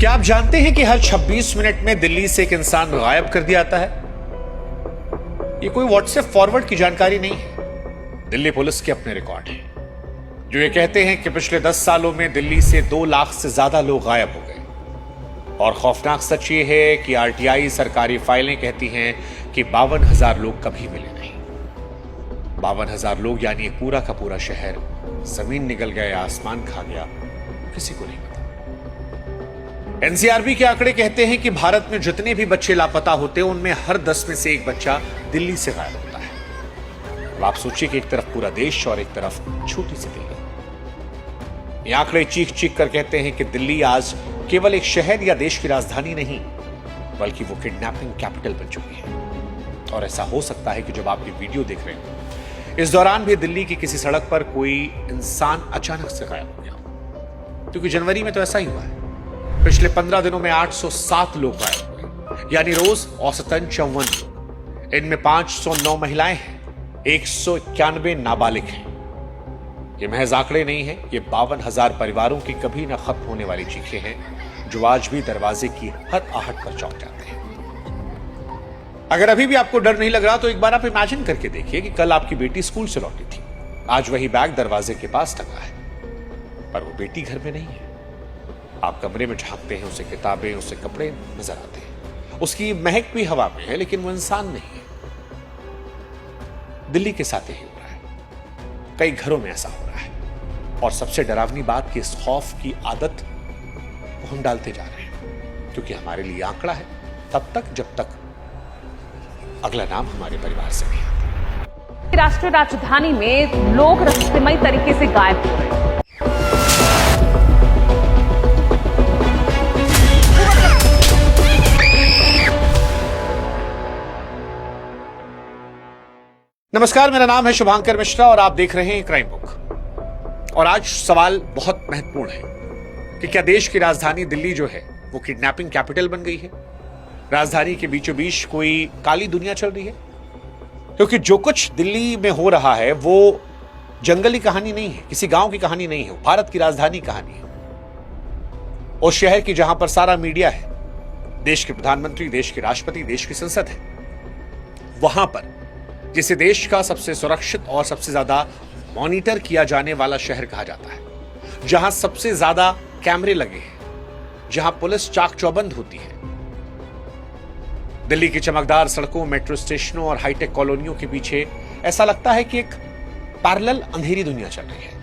क्या आप जानते हैं कि हर 26 मिनट में दिल्ली से एक इंसान गायब कर दिया जाता है? ये कोई व्हाट्सएप फॉरवर्ड की जानकारी नहीं है। दिल्ली पुलिस के अपने रिकॉर्ड हैं जो ये कहते हैं कि पिछले 10 सालों में दिल्ली से 2 लाख से ज्यादा लोग गायब हो गए। और खौफनाक सच ये है कि आरटीआई सरकारी फाइलें कहती हैं कि 52,000 लोग कभी मिले नहीं। 52,000 लोग यानी एक पूरा का पूरा शहर जमीन निगल गया, आसमान खा गया, किसी को नहीं पता। एनसीआरबी के आंकड़े कहते हैं कि भारत में जितने भी बच्चे लापता होते हैं उनमें हर 10 में से एक बच्चा दिल्ली से गायब होता है। अब आप सोचिए कि एक तरफ पूरा देश और एक तरफ छोटी सी दिल्ली। ये आंकड़े चीख चीख कर कहते हैं कि दिल्ली आज केवल एक शहर या देश की राजधानी नहीं, बल्कि वो किडनैपिंग कैपिटल बन चुकी है। और ऐसा हो सकता है कि जब आप ये वीडियो देख रहे हैं, इस दौरान भी दिल्ली की किसी सड़क पर कोई इंसान अचानक से गायब हो गया। क्योंकि जनवरी में तो ऐसा ही हुआ है। पिछले 15 दिनों में 807 लोग गायब हुए, यानी रोज औसतन 54 लोग। इनमें 509 महिलाएं हैं, 191 नाबालिग हैं। ये महज आंकड़े नहीं है, ये 52,000 परिवारों की कभी न खत्म होने वाली चीखें हैं जो आज भी दरवाजे की हर आहट पर चौंक जाते हैं। अगर अभी भी आपको डर नहीं लग रहा तो एक बार आप इमेजिन करके देखिए कि कल आपकी बेटी स्कूल से लौटी थी। आज वही बैग दरवाजे के पास टंगा है, पर वो बेटी घर में नहीं है। आप कमरे में झांकते हैं, उसे किताबें, उसे कपड़े नजर आते हैं, उसकी महक भी हवा में है, लेकिन वो इंसान नहीं है। दिल्ली के साथ यही हो रहा है, कई घरों में ऐसा हो रहा है। और सबसे डरावनी बात कि इस खौफ की आदत को हम डालते जा रहे हैं, क्योंकि हमारे लिए आंकड़ा है तब तक जब तक अगला नाम हमारे परिवार से नहीं आता। राष्ट्रीय राजधानी में लोग रहस्यमय तरीके से गायब हो गए। नमस्कार, मेरा नाम है शुभांकर मिश्रा और आप देख रहे हैं क्राइम बुक। और आज सवाल बहुत महत्वपूर्ण है कि क्या देश की राजधानी दिल्ली जो है वो किडनैपिंग कैपिटल बन गई है? राजधानी के बीचों बीच कोई काली दुनिया चल रही है? क्योंकि जो कुछ दिल्ली में हो रहा है वो जंगली कहानी नहीं है, किसी गांव की कहानी नहीं है, भारत की राजधानी कहानी है। उस शहर की जहां पर सारा मीडिया है, देश के प्रधानमंत्री, देश के राष्ट्रपति, देश की संसद है, वहां पर जिसे देश का सबसे सुरक्षित और सबसे ज्यादा मॉनिटर किया जाने वाला शहर कहा जाता है, जहां सबसे ज्यादा कैमरे लगे हैं, जहां पुलिस चाक चौबंद होती है। दिल्ली की चमकदार सड़कों, मेट्रो स्टेशनों और हाईटेक कॉलोनियों के पीछे ऐसा लगता है कि एक पैरेलल अंधेरी दुनिया चल रही है।